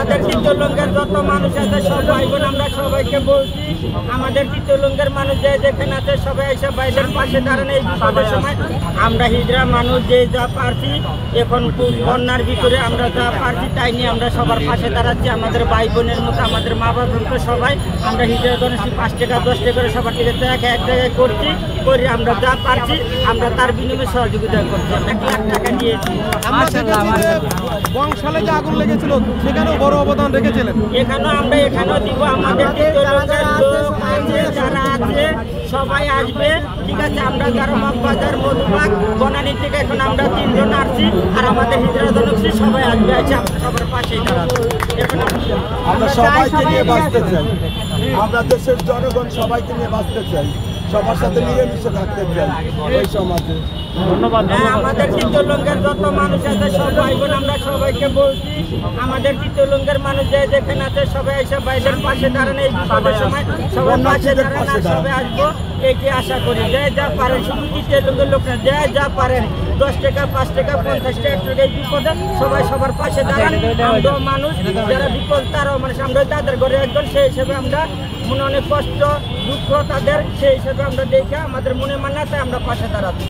আমাদের চিত্রলঙ্গের যত মানুষ আছে সব ভাই বোন আমরা সবাইকে বলছি, আমাদের চিত্রলঙ্গের মানুষ যে যেখানে আছে সবাই এসে ভাইদের পাশে দাঁড়ান। এই বিপদের সময় আমরা হিজড়া মানুষ যে যা পারছি, এখন বন্যার ভিতরে আমরা যা পারছি তাই নিয়ে আমরা সবার পাশে দাঁড়াচ্ছি। আমাদের ভাই বোনের মতো আমাদের মা বাবার সবাই আমরা হিজড়া জনসী 5 টাকা 10 টাকা করে সবার থেকে এক জায়গায় করছি, করে আমরা যা পারছি আমরা তার বিনিময়ে সহযোগিতা করছি। আমরা 1 লাখ টাকা দিয়েছি। বংশালে যে আগুন লেগেছিল সেখানেও বড় অবদান রেখেছিলেন। এখানেও দিব। আমাদের চিত্রলঙ্গের লোক আছে যারা আছে সবাই আসবে, ঠিক আছে। আমরা যারা মগবাজার মধুবাগ বনানী থেকে এখন আমরা 3 জন আসছি, আর আমাদের হিজড়া জনসী সবাই আসবে, আছে আমরা সবার পাশেই দাঁড়াবো। এখন আমরা সবাইকে নিয়ে বাঁচতে চাই, আমরা দেশের জনগণ সবাইকে নিয়ে বাঁচতে চাই, সবার সাথে মিলেমিশে থাকতে চাই এই সমাজে। ধন্যবাদ। আমাদের চিত্রলঙ্গের যত মানুষ আছে সব ভাই বোন আমরা সবাইকে বলছি, আমাদের চিত্রলঙ্গের মানুষ যে যেখানে আছে সবাই এসে ভাইদের পাশে দাঁড়ান। এই বিপদের সময় সবার পাশে দাঁড়ান আর সবাই আসবো এইটি আশা করি। যে যা পারেন, শুধু চিত্রলঙ্গের লোক না, যে যা পারেন 10 টাকা 5 টাকা 50 টাকা 1 টাকা, এই বিপদে সবাই সবার পাশে দাঁড়ান। আমরাও মানুষ, যারা বিপদ তারাও মানুষ, আমরা তাদের ঘরে একজন, সেই হিসেবে আমরা মনে অনেক কষ্ট দুঃখ তাদের, সেই হিসেবে আমরা দেখে আমাদের মনে মানাতে আমরা পাশে দাঁড়াচ্ছি।